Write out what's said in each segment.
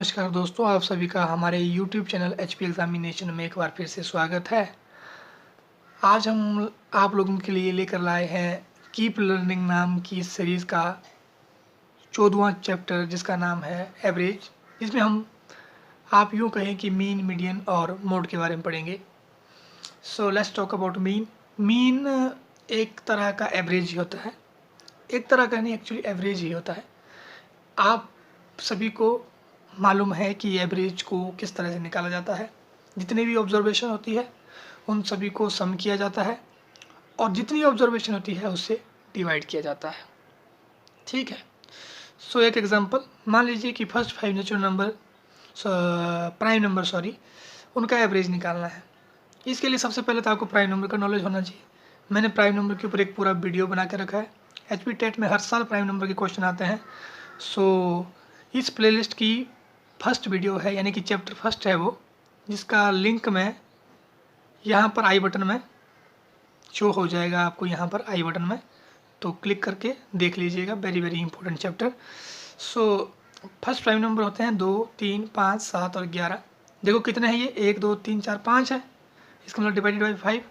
नमस्कार दोस्तों, आप सभी का हमारे YouTube चैनल HP एग्जामिनेशन में एक बार फिर से स्वागत है। आज हम आप लोगों के लिए लेकर लाए हैं कीप लर्निंग नाम की इस सीरीज़ का 14वां चैप्टर, जिसका नाम है एवरेज। इसमें हम आप यूँ कहें कि मीन, मीडियन और मोड के बारे में पढ़ेंगे। So let's talk about mean. Mean एक तरह का एवरेज ही होता है, एक तरह का नहीं, एक्चुअली एवरेज ही होता है। आप सभी को मालूम है कि एवरेज को किस तरह से निकाला जाता है। जितनी भी ऑब्जर्वेशन होती है उन सभी को सम किया जाता है और जितनी ऑब्जर्वेशन होती है उससे डिवाइड किया जाता है। ठीक है। सो एक एग्जांपल मान लीजिए कि first 5 natural number, prime number sorry, उनका एवरेज निकालना है। इसके लिए सबसे पहले तो आपको प्राइम नंबर का नॉलेज होना चाहिए। मैंने प्राइम नंबर के ऊपर एक पूरा वीडियो बना के रखा है। HP टेट में हर साल प्राइम नंबर के क्वेश्चन आते हैं। सो इस प्लेलिस्ट की फर्स्ट वीडियो है, यानी कि चैप्टर फर्स्ट है वो, जिसका लिंक मैं यहाँ पर आई बटन में शो हो जाएगा आपको, यहाँ पर आई बटन में, तो क्लिक करके देख लीजिएगा। Very very important chapter. So first prime number होते हैं 2, 3, 5, 7 और 11। देखो कितने हैं ये, 1, 2, 3, 4, 5 है। इसका मतलब डिवाइडेड बाई 5,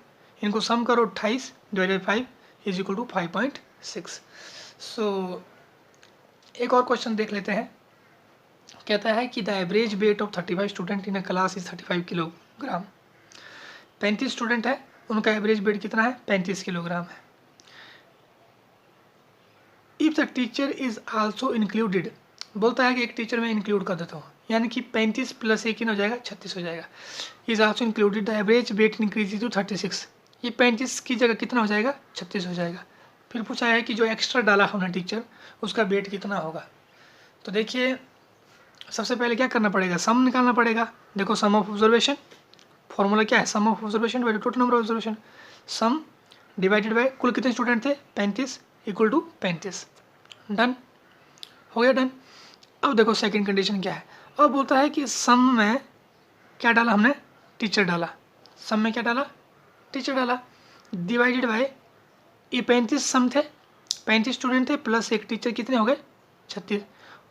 इनको सम करो, 28 divided by 5 is equal to 5.6। So एक और क्वेश्चन देख लेते हैं। कहता है कि the average weight of 35 student in a class is 35 kilogram. 35 student है, उनका एवरेज वेट कितना है, 35 किलोग्राम है। If the teacher is also included, बोलता है कि एक टीचर मैं इंक्लूड कर देता हूँ, यानी कि 35 प्लस 1 हो जाएगा, 36 हो जाएगा। Is also included the average weight increase to 36। ये 35 की जगह कितना हो जाएगा, 36 हो जाएगा। फिर पूछा है कि जो एक्स्ट्रा डाला हमने टीचर, उसका वेट कितना होगा। तो देखिए सबसे पहले क्या करना पड़ेगा, सम निकालना पड़ेगा। देखो सम ऑफ ऑब्जर्वेशन, फॉर्मूला क्या है, sum of observation divided total number of observation. Sum divided by कुल कितने स्टूडेंट थे, 35 इक्वल टू 35। डन हो गया, डन। अब देखो सेकंड कंडीशन क्या है। अब बोलता है कि सम में क्या डाला हमने, टीचर डाला। सम में क्या डाला, टीचर डाला, डिवाइडेड बाय ये 35 सम थे, 35 स्टूडेंट थे प्लस एक टीचर, कितने हो गए, 36।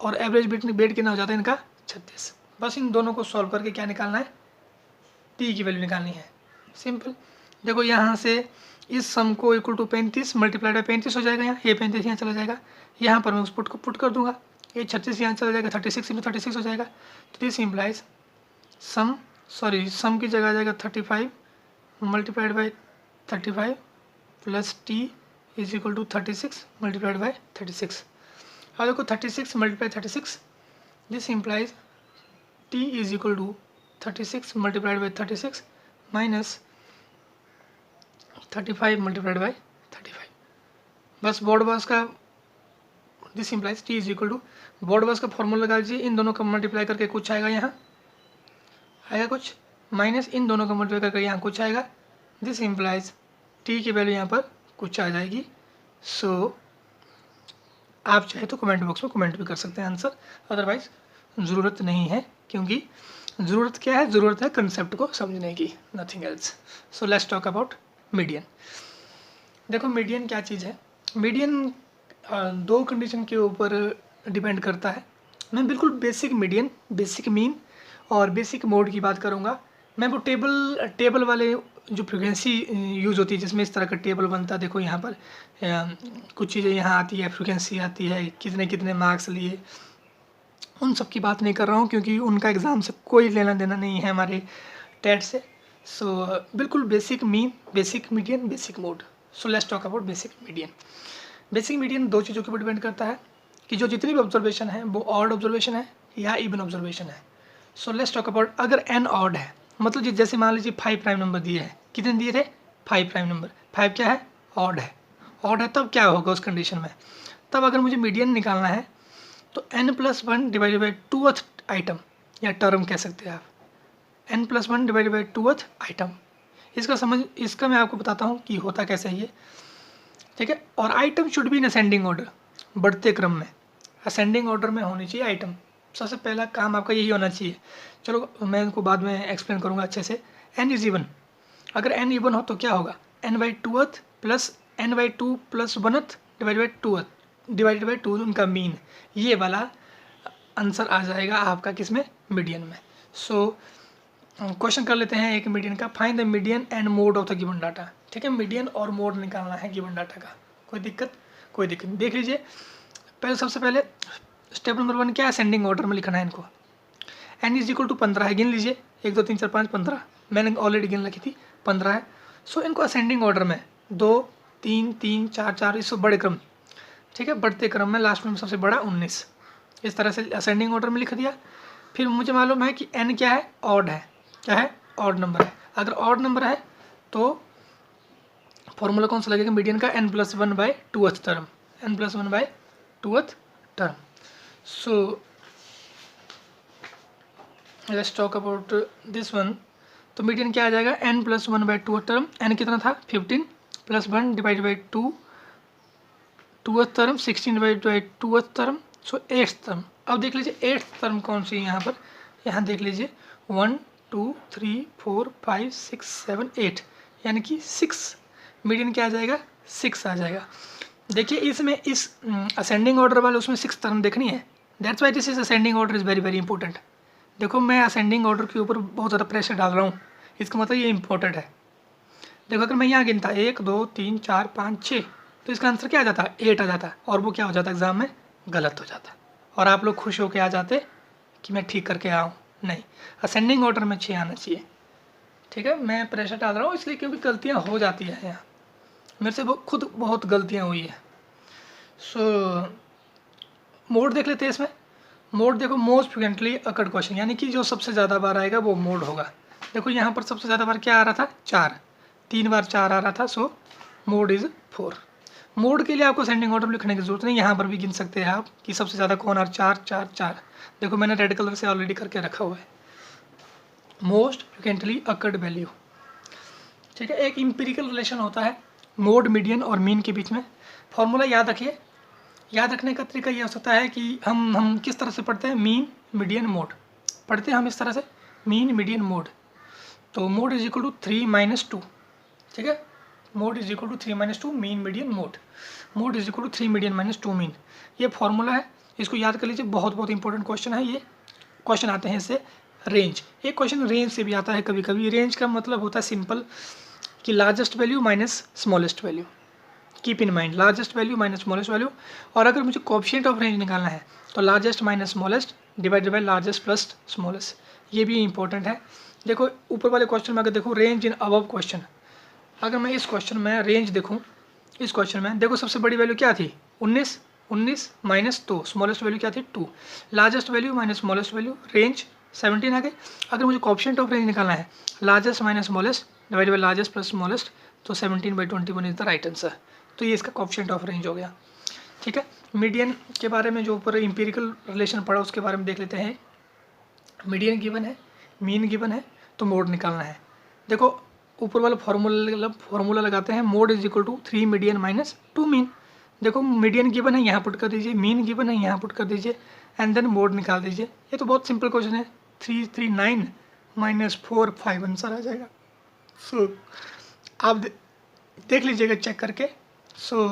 और एवरेज वेट कितना हो जाता है इनका, 36। बस इन दोनों को सॉल्व करके क्या निकालना है, टी की वैल्यू निकालनी है। सिंपल। देखो यहाँ से इस सम को इक्वल टू 35 मल्टीप्लाइड बाई 35 हो जाएगा। यहाँ ये 35 यहाँ चला जाएगा, यहाँ पर मैं उस पुट को पुट कर दूंगा, ये 36 यहाँ चला जाएगा, 36 में 36 हो जाएगा। तो दिस इम्प्लाइज सम की जगह आ जाएगा 35 multiplied by 35 plus T is equal to 36 multiplied by 36। अब देखो 36 multiply 36, this implies T is equal to 36 multiplied by 36 minus 35 multiplied by 35। बस बोर्ड बस का this implies T is equal to, board बस का फॉर्मूला लगा दीजिए, इन दोनों का मल्टीप्लाई करके कुछ आएगा, यहाँ आएगा कुछ, माइनस इन दोनों का मल्टीप्लाई करके यहाँ कुछ आएगा। दिस इम्प्लाइज टी की वैल्यू यहाँ पर कुछ आ जाएगी। सो आप चाहे तो कमेंट बॉक्स में कमेंट भी कर सकते हैं आंसर, अदरवाइज ज़रूरत नहीं है, क्योंकि ज़रूरत क्या है, ज़रूरत है कंसेप्ट को समझने की, nothing else. So let's talk about median. देखो मीडियन क्या चीज़ है। मीडियन दो कंडीशन के ऊपर डिपेंड करता है। मैं बिल्कुल बेसिक मीडियन, बेसिक मीन और बेसिक मोड की बात करूँगा। मैं वो टेबल वाले जो फ्रिक्वेंसी यूज़ होती है, जिसमें इस तरह का टेबल बनता है, देखो यहाँ पर कुछ चीज़ें यहाँ आती है, फ्रिक्वेंसी आती है, कितने कितने मार्क्स लिए, उन सब की बात नहीं कर रहा हूँ, क्योंकि उनका एग्ज़ाम से कोई लेना देना नहीं है हमारे टेट से। सो बिल्कुल basic mean, basic median, basic mode. So let's talk about basic median. Basic median दो चीज़ों के ऊपर डिपेंड करता है कि जो जितनी भी ऑब्जर्वेशन है वो ऑड ऑब्जर्वेशन है या इवन ऑब्जर्वेशन है। सो लेट्स टॉक अबाउट, अगर एन ऑड है, मतलब जैसे मान लीजिए 5 प्राइम नंबर दिए हैं, कितने दिए थे, 5 प्राइम नंबर, 5 क्या है, ऑड है। ऑड है तब क्या होगा उस कंडीशन में, तब अगर मुझे मीडियन निकालना है तो n+1 divided by 2th item या टर्म कह सकते हैं आप, n+1 divided by 2th item. इसका मैं आपको बताता हूँ कि होता कैसे है ये, ठीक है। और item should be in ascending order, बढ़ते क्रम में, असेंडिंग ऑर्डर में होनी चाहिए आइटम। सबसे पहला काम आपका यही होना चाहिए। चलो मैं इनको बाद में एक्सप्लेन करूँगा अच्छे से। n इज इवन, अगर n इवन हो तो क्या होगा, n/2th plus n/2 plus 1th divided by 2th divided by 2 उनका मीन, ये वाला आंसर आ जाएगा आपका किसमें, मीडियन में। सो क्वेश्चन कर लेते हैं एक मीडियन का। Find the median and mode of the given data. ठीक है, मीडियन और मोड निकालना है गिवन डाटा का। कोई दिक्कत नहीं। देख लीजिए पहले, सबसे पहले स्टेप नंबर 1 क्या है, असेंडिंग ऑर्डर में लिखना है इनको। n इज इक्वल टू 15 है, गिन लीजिए 1 2 3 4 5 15, मैंने ऑलरेडी गिन रखी थी 15 है। सो इनको असेंडिंग ऑर्डर में 2 3 3 4 4 इस बड़े क्रम, ठीक है, बढ़ते क्रम में लास्ट में सबसे बड़ा 19, इस तरह से असेंडिंग ऑर्डर में लिख दिया। फिर मुझे मालूम है कि n क्या है, ऑड है, क्या है, ऑड नंबर है। अगर ऑड नंबर है तो फॉर्मूला कौन सा लगेगा मीडियन का, n+1/2th term, n+1/2th term. So let's talk about this one. तो मीडियन क्या आ जाएगा, n+1/2th टर्म। n कितना था 15 + 1 divide by 2 2th term, 16 divide by 2th term, so 8th term. अब देख लीजिए 8th टर्म कौन सी है यहाँ पर, यहाँ देख लीजिए 1 2 3 4 5 6 7 8, यानी कि 6, मीडियन क्या आ जाएगा, 6 आ जाएगा। देखिए इसमें इस असेंडिंग ऑर्डर वाले उसमें 6 टर्म देखनी है, that's why this is ascending order is very very important. देखो मैं असेंडिंग ऑर्डर के ऊपर बहुत ज़्यादा प्रेशर डाल रहा हूँ, इसका मतलब ये इंपॉर्टेंट है। देखो अगर मैं यहाँ गिनता 1 2 3 4 5 6, तो इसका आंसर क्या आ जाता है, 8 आ जाता है, और वो क्या हो जाता है एग्जाम में गलत हो जाता है, और आप लोग खुश होकर आ जाते कि मैं ठीक करके आऊँ। नहीं, असेंडिंग ऑर्डर में 6 आना चाहिए। ठीक है, मैं प्रेशर डाल रहा हूँ इसलिए क्योंकि गलतियाँ हो जाती है यहाँ, मेरे से खुद बहुत गलतियाँ हुई है। सो मोड देख लेते हैं इसमें। मोड देखो मोस्ट फ्रिक्वेंटली अकर्ड क्वेश्चन, यानी कि जो सबसे ज़्यादा बार आएगा वो मोड होगा। देखो यहाँ पर सबसे ज़्यादा बार क्या आ रहा था, 4, 3 बार 4 आ रहा था, सो मोड इज़ 4। मोड के लिए आपको असेंडिंग ऑर्डर लिखने की जरूरत नहीं, यहाँ पर भी गिन सकते हैं आप कि सबसे ज़्यादा कौन आ रहा, 4 4 4। देखो मैंने रेड कलर से ऑलरेडी करके रखा हुआ है, मोस्ट फ्रिक्वेंटली अकर्ड वैल्यू। ठीक है, एक इंपीरिकल रिलेशन होता है मोड, मीडियन और मीन के बीच में। फॉर्मूला याद रखिए, याद रखने का तरीका ये हो सकता है कि हम किस तरह से पढ़ते हैं, मीन मीडियन मोड पढ़ते हैं हम इस तरह से, मीन मीडियन मोड। तो मोड इज इक्वल टू 3 - 2, ठीक है, mode is equal to 3 - 2 mean median mode, mode is equal to 3 median - 2 mean. ये फॉर्मूला है, इसको याद कर लीजिए, बहुत बहुत इंपॉर्टेंट क्वेश्चन है ये। क्वेश्चन आते हैं इससे रेंज, एक क्वेश्चन रेंज से भी आता है कभी कभी। रेंज का मतलब होता है सिंपल कि largest value minus smallest value, keep in mind largest value minus smallest value. और अगर मुझे कोएफिशिएंट ऑफ रेंज निकालना है तो largest minus smallest divided by largest plus smallest, ये भी इंपॉर्टेंट है। देखो ऊपर वाले क्वेश्चन में अगर देखो रेंज इन अबव क्वेश्चन, अगर मैं इस क्वेश्चन में रेंज देखूँ, इस क्वेश्चन में देखो सबसे बड़ी वैल्यू क्या थी 19 माइनस 2, स्मॉलेस्ट वैल्यू क्या थी 2, largest value minus smallest value, range 17 आ गई। अगर मुझे कोएफिशिएंट ऑफ रेंज निकालना है largest minus smallest divided by largest plus smallest, तो 17/21 इज द राइट आंसर। तो ये इसका कोएफिशिएंट ऑफ रेंज हो गया। ठीक है, मीडियन के बारे में जो ऊपर इंपीरिकल रिलेशन पढ़ा उसके बारे में देख लेते हैं। मीडियन गिवन है, मीन गिवन है, तो मोड निकालना है। देखो ऊपर वाला फॉर्मूला लगाते हैं, mode is equal to 3 median minus 2 mean. देखो मीडियन गिवन है, यहाँ पुट कर दीजिए, मीन गिवन है, यहाँ पुट कर दीजिए, एंड देन मोड निकाल दीजिए। ये तो बहुत सिंपल क्वेश्चन है, 339 माइनस 4 5 आंसर आ जाएगा। सो आप देख लीजिएगा चेक करके। सो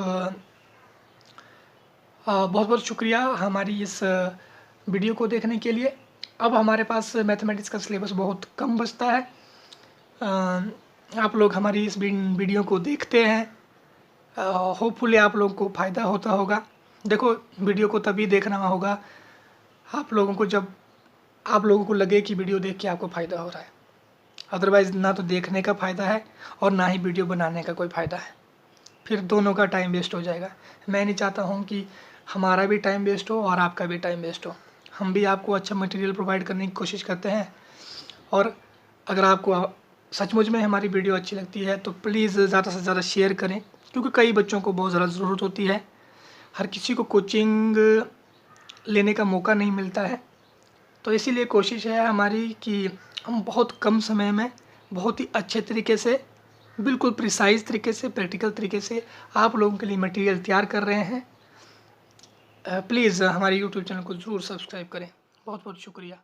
बहुत बहुत शुक्रिया हमारी इस वीडियो को देखने के लिए। अब हमारे पास मैथमेटिक्स का सिलेबस बहुत कम बचता है, आप लोग हमारी इस वीडियो को देखते हैं, होपफुली आप लोगों को फ़ायदा होता होगा। देखो वीडियो को तभी देखना होगा आप लोगों को जब आप लोगों को लगे कि वीडियो देख के आपको फ़ायदा हो रहा है, अदरवाइज़ ना तो देखने का फ़ायदा है और ना ही वीडियो बनाने का कोई फ़ायदा है, फिर दोनों का टाइम वेस्ट हो जाएगा। मैं नहीं चाहता हूँ कि हमारा भी टाइम वेस्ट हो और आपका भी टाइम वेस्ट हो। हम भी आपको अच्छा मटेरियल प्रोवाइड करने की कोशिश करते हैं, और अगर आपको सचमुच में हमारी वीडियो अच्छी लगती है तो प्लीज़ ज़्यादा से ज़्यादा शेयर करें, क्योंकि कई बच्चों को बहुत ज़्यादा ज़रूरत होती है। हर किसी को कोचिंग लेने का मौका नहीं मिलता है, तो इसीलिए कोशिश है हमारी कि हम बहुत कम समय में बहुत ही अच्छे तरीके से, बिल्कुल प्रिसाइज तरीके से, प्रैक्टिकल तरीके से आप लोगों के लिए मटेरियल तैयार कर रहे हैं। प्लीज़ हमारे यूट्यूब चैनल को ज़रूर सब्सक्राइब करें। बहुत बहुत शुक्रिया।